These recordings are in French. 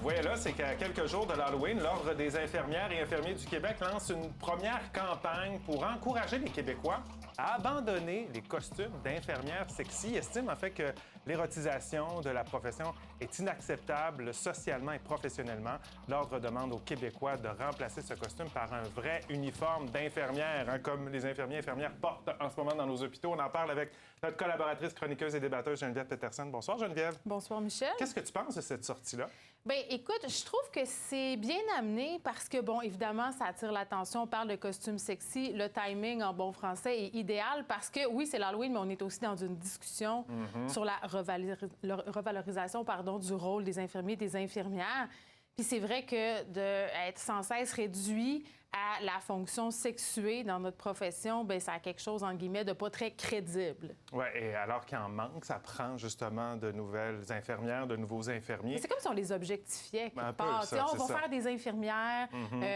voyez là, c'est qu'à quelques jours de l'Halloween, l'Ordre des infirmières et infirmiers du Québec lance une première campagne pour encourager les Québécois à abandonner les costumes d'infirmières sexy. Il estime en fait que l'érotisation de la profession est inacceptable socialement et professionnellement. L'Ordre demande aux Québécois de remplacer ce costume par un vrai uniforme d'infirmière, hein, comme les infirmiers et infirmières portent en ce moment dans nos hôpitaux. On en parle avec notre collaboratrice, chroniqueuse et débatteuse Geneviève Peterson. Bonsoir Geneviève. Bonsoir Michel. Qu'est-ce que tu penses de cette sortie-là? Bien, écoute, je trouve que c'est bien amené parce que, bon, évidemment, ça attire l'attention. On parle de costumes sexy. Le timing, en bon français, est idéal parce que, oui, c'est l'Halloween, mais on est aussi dans une discussion sur la revalorisation du rôle des infirmiers et des infirmières. Puis c'est vrai que d'être sans cesse réduit à la fonction sexuée dans notre profession, bien, ça a quelque chose, en guillemets, de pas très crédible. Oui, et alors qu'il en manque, ça prend justement de nouvelles infirmières, de nouveaux infirmiers. C'est comme si on les objectifiait quelque Un peu, part. ça, On va ça. faire des infirmières,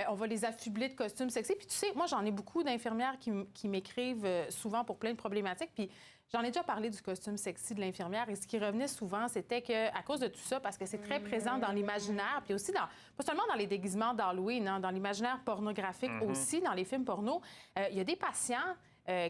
on va les affubler de costumes sexy. Puis tu sais, moi, j'en ai beaucoup d'infirmières qui m'écrivent souvent pour plein de problématiques. Puis j'en ai déjà parlé du costume sexy de l'infirmière. Et ce qui revenait souvent, c'était qu'à cause de tout ça, parce que c'est très présent dans l'imaginaire, puis aussi pas seulement dans les déguisements d'Halloween, hein, dans l'imaginaire pornographique aussi, dans les films porno, il y a des patients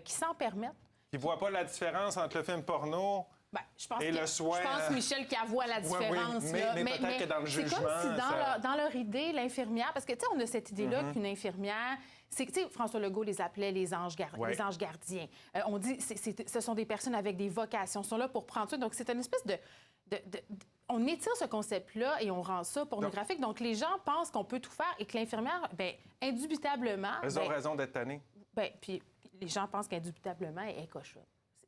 qui s'en permettent. Ils ne voient pas la différence entre le film porno Ben, je pense et le soin. Je pense, Michel, qu'elle voit la différence. Oui, là. mais peut-être que dans le jugement... C'est comme si ça... dans leur idée, l'infirmière... Parce que, tu sais, on a cette idée-là qu'une infirmière... C'est que, tu sais, François Legault les appelait les anges gardiens. On dit ce sont des personnes avec des vocations. Ils sont là pour prendre soin. Donc, c'est une espèce de on étire ce concept-là et on rend ça pornographique. Donc, les gens pensent qu'on peut tout faire et que l'infirmière, bien, indubitablement... Ils ont raison d'être tannés. Bien, puis les gens pensent qu'indubitablement, elle est cochonne.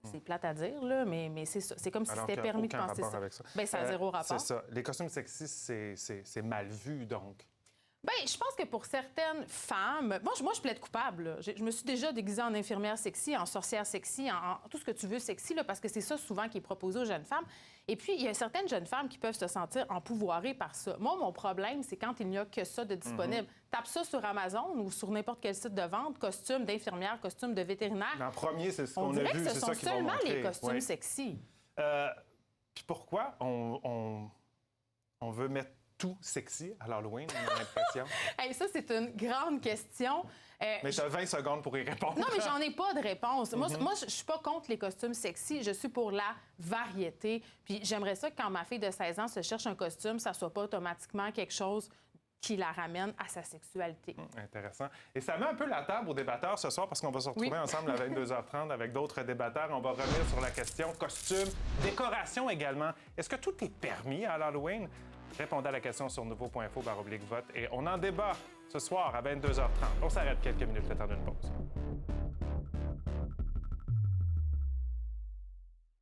C'est plate à dire, là, mais c'est ça. C'est comme si c'était permis de penser ça. Avec ça. Bien, ça a zéro rapport. C'est ça. Les costumes sexy, c'est mal vu, donc. Bien, je pense que pour certaines femmes... Moi, je plaide coupable. Là. Je me suis déjà déguisée en infirmière sexy, en sorcière sexy, en tout ce que tu veux sexy, là, parce que c'est ça souvent qui est proposé aux jeunes femmes. Et puis, il y a certaines jeunes femmes qui peuvent se sentir empouvoirées par ça. Moi, mon problème, c'est quand il n'y a que ça de disponible. Tape ça sur Amazon ou sur n'importe quel site de vente, costume d'infirmière, costume de vétérinaire. En premier, c'est ce On qu'on a dirait vu, que c'est ce sont ça qu'ils vont seulement montrer. les costumes sexy. Puis pourquoi on veut mettre tout sexy à l'Halloween, j'ai l'impression? Hey, ça, c'est une grande question. Mais tu as 20 secondes pour y répondre. Non, mais j'en ai pas de réponse. Moi, je suis pas contre les costumes sexy. Je suis pour la variété. Puis j'aimerais ça que quand ma fille de 16 ans se cherche un costume, ça soit pas automatiquement quelque chose qui la ramène à sa sexualité. Intéressant. Et ça met un peu la table aux débatteurs ce soir parce qu'on va se retrouver ensemble à 22h30 avec d'autres débatteurs. On va revenir sur la question costume, décoration également. Est-ce que tout est permis à l'Halloween? Répondez à la question sur nouveau.info/vote et on en débat ce soir à 22h30. On s'arrête quelques minutes le temps d'une pause.